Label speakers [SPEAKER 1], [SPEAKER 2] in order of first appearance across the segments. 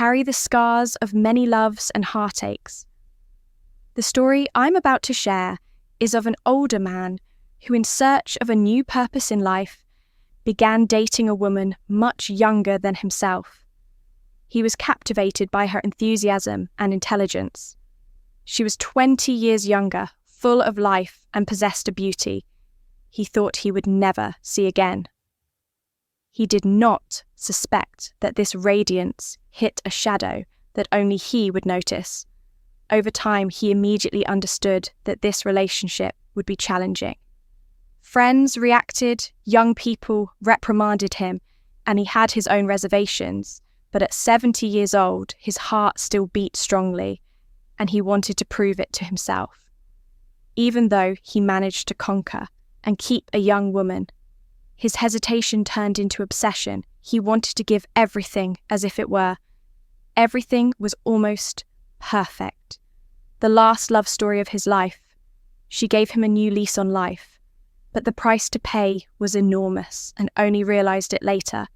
[SPEAKER 1] carry the scars of many loves and heartaches. The story I'm about to share is of an older man who, in search of a new purpose in life, began dating a woman much younger than himself. He was captivated by her enthusiasm and intelligence. She was 20 years younger, full of life, and possessed a beauty he thought he would never see again. He did not suspect that this radiance hit a shadow that only he would notice. Over time, he immediately understood that this relationship would be challenging. Friends reacted, young people reprimanded him, and he had his own reservations. But at 70 years old, his heart still beat strongly, and he wanted to prove it to himself. Even though he managed to conquer and keep a young woman, his hesitation turned into obsession. He wanted to give everything as if it were. Everything was almost perfect. The last love story of his life. She gave him a new lease on life. But the price to pay was enormous, and only realized it later.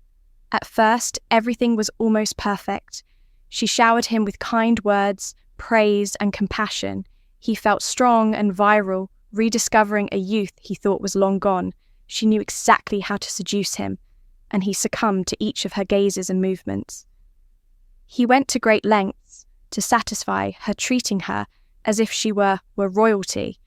[SPEAKER 1] At first, everything was almost perfect. She showered him with kind words, praise, and compassion. He felt strong and virile, rediscovering a youth he thought was long gone. She knew exactly how to seduce him, and he succumbed to each of her gazes and movements. He went to great lengths to satisfy her, treating her as if she were royalty.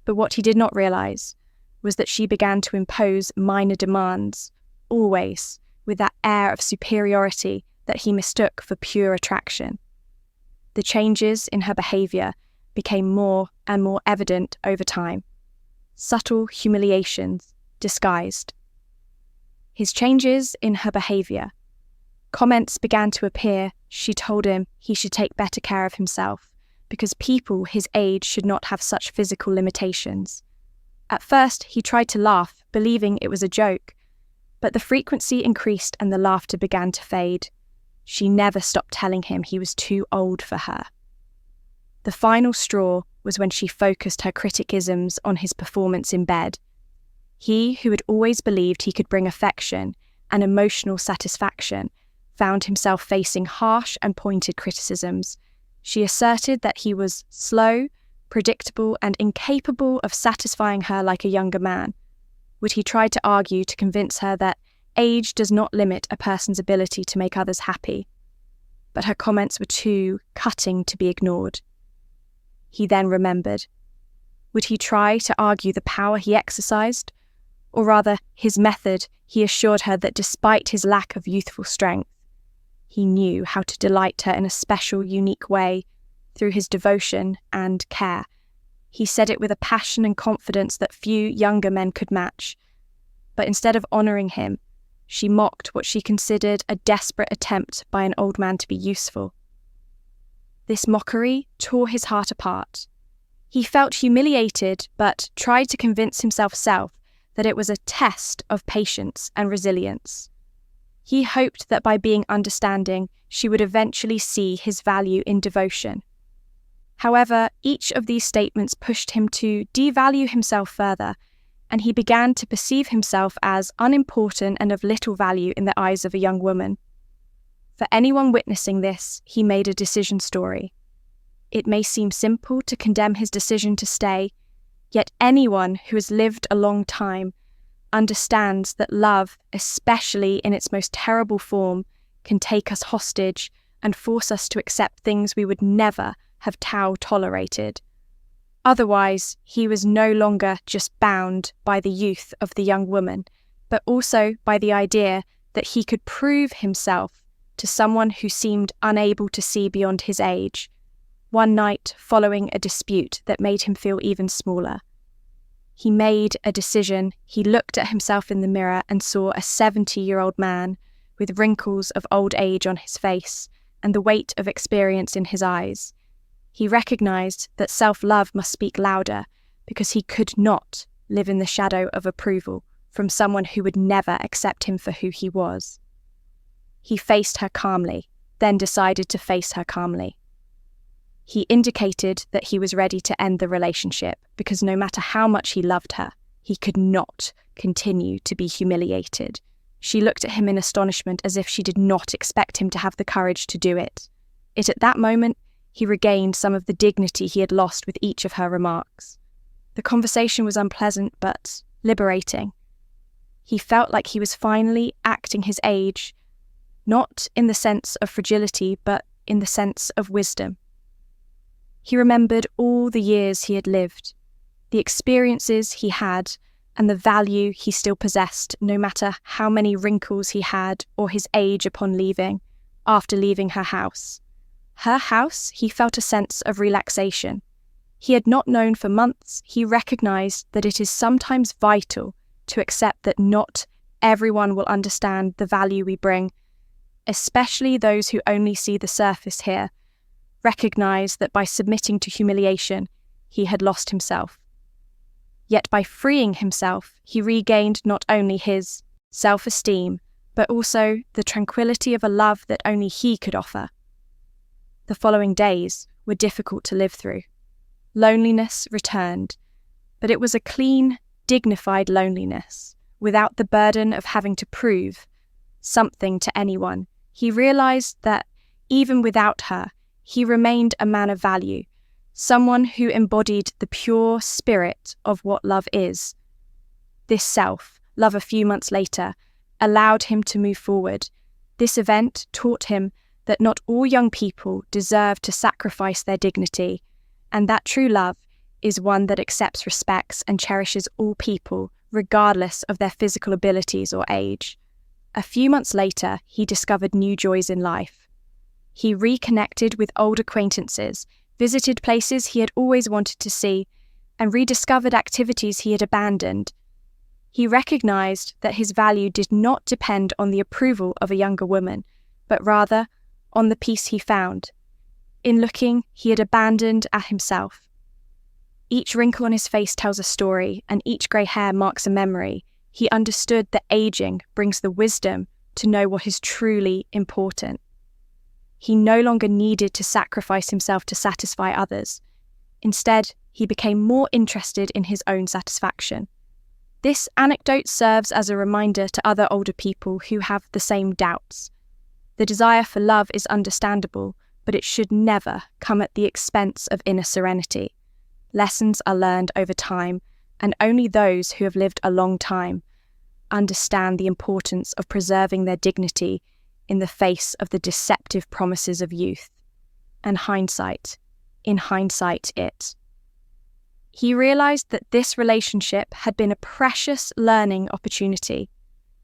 [SPEAKER 1] But what he did not realize was that she began to impose minor demands, always with that air of superiority that he mistook for pure attraction. The changes in her behavior became more and more evident over time. Subtle humiliations disguised. His changes in her behavior. Comments began to appear. She told him he should take better care of himself because people his age should not have such physical limitations. At first, he tried to laugh, believing it was a joke, but the frequency increased and the laughter began to fade. She never stopped telling him he was too old for her. The final straw was when she focused her criticisms on his performance in bed. He, who had always believed he could bring affection and emotional satisfaction, found himself facing harsh and pointed criticisms. She asserted that he was slow, predictable, and incapable of satisfying her like a younger man. Would he try to argue to convince her that age does not limit a person's ability to make others happy? But her comments were too cutting to be ignored. He then remembered. Would he try to argue the power he exercised? Or rather, his method? He assured her that despite his lack of youthful strength, he knew how to delight her in a special, unique way through his devotion and care. He said it with a passion and confidence that few younger men could match. But instead of honouring him, she mocked what she considered a desperate attempt by an old man to be useful. This mockery tore his heart apart. He felt humiliated, but tried to convince himself that it was a test of patience and resilience. He hoped that by being understanding, she would eventually see his value in devotion. However, each of these statements pushed him to devalue himself further, and he began to perceive himself as unimportant and of little value in the eyes of a young woman. For anyone witnessing this, he made a decision story. It may seem simple to condemn his decision to stay, yet anyone who has lived a long time understands that love, especially in its most terrible form, can take us hostage and force us to accept things we would never have tolerated. Otherwise, he was no longer just bound by the youth of the young woman, but also by the idea that he could prove himself to someone who seemed unable to see beyond his age. One night, following a dispute that made him feel even smaller, he made a decision. He looked at himself in the mirror and saw a 70-year-old man with wrinkles of old age on his face and the weight of experience in his eyes. He recognized that self-love must speak louder because he could not live in the shadow of approval from someone who would never accept him for who he was. He faced her calmly, then decided to face her calmly. He indicated that he was ready to end the relationship because no matter how much he loved her, he could not continue to be humiliated. She looked at him in astonishment as if she did not expect him to have the courage to do it. At that moment, he regained some of the dignity he had lost with each of her remarks. The conversation was unpleasant but liberating. He felt like he was finally acting his age, not in the sense of fragility, but in the sense of wisdom. He remembered all the years he had lived, the experiences he had, and the value he still possessed, no matter how many wrinkles he had or his age after leaving her house. Her house, he felt a sense of relaxation. He had not known for months. He recognized that it is sometimes vital to accept that not everyone will understand the value we bring, especially those who only see the surface here. Recognize that by submitting to humiliation, he had lost himself. Yet by freeing himself, he regained not only his self-esteem, but also the tranquility of a love that only he could offer. The following days were difficult to live through. Loneliness returned, but it was a clean, dignified loneliness, without the burden of having to prove something to anyone. He realized that even without her, he remained a man of value, someone who embodied the pure spirit of what love is. This self-love a few months later allowed him to move forward. This event taught him that not all young people deserve to sacrifice their dignity, and that true love is one that accepts, respects, and cherishes all people, regardless of their physical abilities or age. A few months later, he discovered new joys in life. He reconnected with old acquaintances, visited places he had always wanted to see, and rediscovered activities he had abandoned. He recognized that his value did not depend on the approval of a younger woman, but rather on the peace he found. In looking, he had abandoned at himself. Each wrinkle on his face tells a story, and each grey hair marks a memory. He understood that aging brings the wisdom to know what is truly important. He no longer needed to sacrifice himself to satisfy others. Instead, he became more interested in his own satisfaction. This anecdote serves as a reminder to other older people who have the same doubts. The desire for love is understandable, but it should never come at the expense of inner serenity. Lessons are learned over time, and only those who have lived a long time understand the importance of preserving their dignity in the face of the deceptive promises of youth. And in hindsight, he realized that this relationship had been a precious learning opportunity.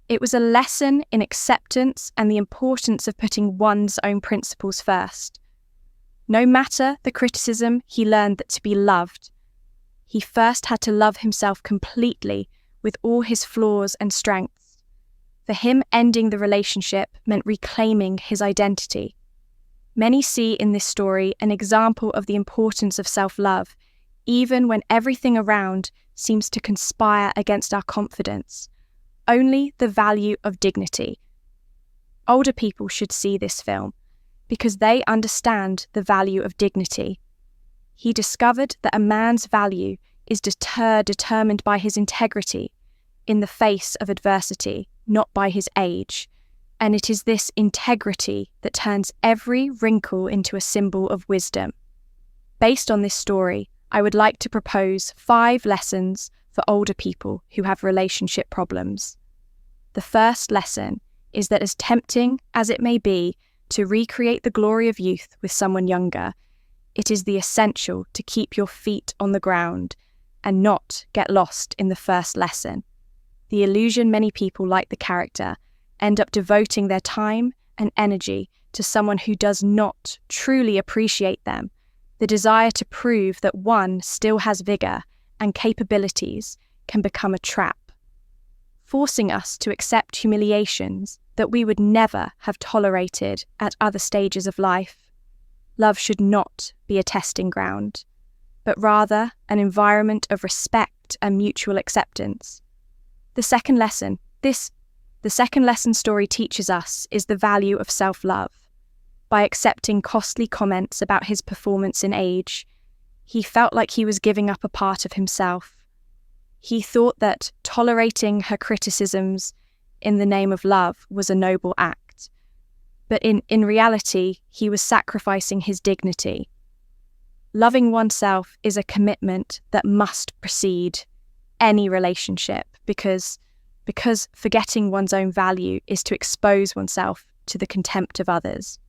[SPEAKER 1] It was a lesson in acceptance and the importance of putting one's own principles first. No matter the criticism, he learned that to be loved, he first had to love himself completely with all his flaws and strengths. For him, ending the relationship meant reclaiming his identity. Many see in this story an example of the importance of self-love, even when everything around seems to conspire against our confidence. Only the value of dignity. Older people should see this film because they understand the value of dignity. He discovered that a man's value is determined by his integrity in the face of adversity, not by his age. And it is this integrity that turns every wrinkle into a symbol of wisdom. Based on this story, I would like to propose 5 lessons for older people who have relationship problems. The first lesson is that as tempting as it may be to recreate the glory of youth with someone younger, it is the essential to keep your feet on the ground and not get lost in the first lesson. The illusion many people, like the character, end up devoting their time and energy to someone who does not truly appreciate them. The desire to prove that one still has vigor and capabilities can become a trap, forcing us to accept humiliations that we would never have tolerated at other stages of life. Love should not be a testing ground, but rather an environment of respect and mutual acceptance. The second lesson story teaches us is the value of self-love. By accepting costly comments about his performance in age, he felt like he was giving up a part of himself. He thought that tolerating her criticisms in the name of love was a noble act. But in reality, he was sacrificing his dignity. Loving oneself is a commitment that must precede any relationship because forgetting one's own value is to expose oneself to the contempt of others.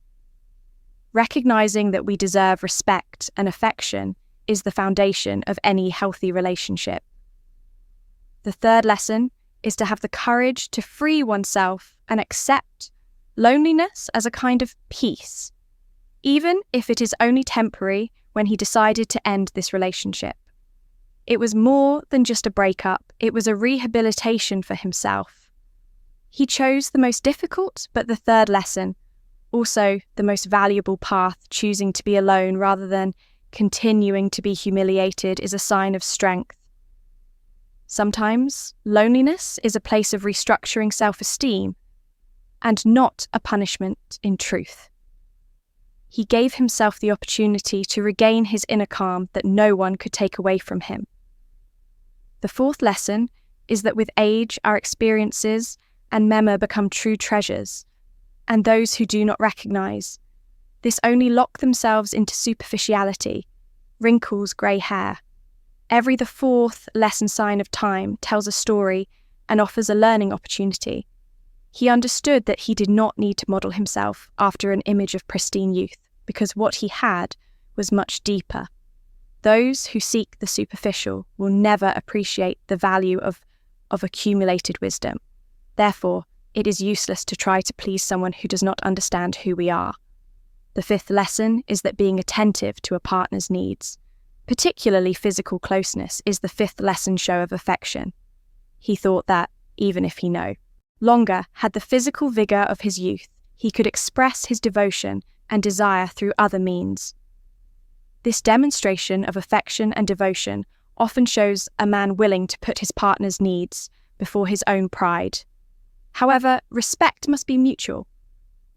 [SPEAKER 1] Recognizing that we deserve respect and affection is the foundation of any healthy relationship. The third lesson is to have the courage to free oneself and accept loneliness as a kind of peace, even if it is only temporary. When he decided to end this relationship, it was more than just a breakup, it was a rehabilitation for himself. He chose the most difficult, but the third lesson, also the most valuable path. Choosing to be alone rather than continuing to be humiliated is a sign of strength. Sometimes loneliness is a place of restructuring self-esteem and not a punishment in truth. He gave himself the opportunity to regain his inner calm that no one could take away from him. The fourth lesson is that with age, our experiences and memory become true treasures, and those who do not recognize this only lock themselves into superficiality, wrinkles, grey hair. The fourth lesson sign of time tells a story and offers a learning opportunity. He understood that he did not need to model himself after an image of pristine youth, because what he had was much deeper. Those who seek the superficial will never appreciate the value of accumulated wisdom. Therefore, it is useless to try to please someone who does not understand who we are. The fifth lesson is that being attentive to a partner's needs, particularly physical closeness, is the fifth lesson show of affection. He thought that, even if he no longer had the physical vigour of his youth, he could express his devotion and desire through other means. This demonstration of affection and devotion often shows a man willing to put his partner's needs before his own pride. However, respect must be mutual.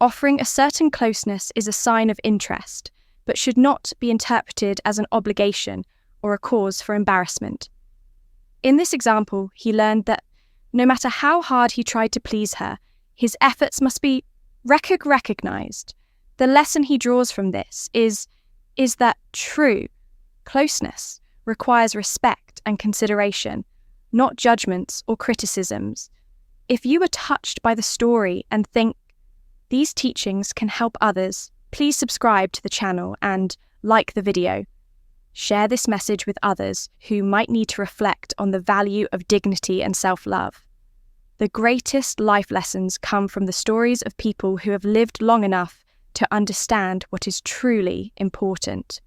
[SPEAKER 1] Offering a certain closeness is a sign of interest, but should not be interpreted as an obligation or a cause for embarrassment. In this example, he learned that no matter how hard he tried to please her, his efforts must be recognized. The lesson he draws from this is that true closeness requires respect and consideration, not judgments or criticisms. If you are touched by the story and think these teachings can help others, please subscribe to the channel and like the video. Share this message with others who might need to reflect on the value of dignity and self-love. The greatest life lessons come from the stories of people who have lived long enough to understand what is truly important.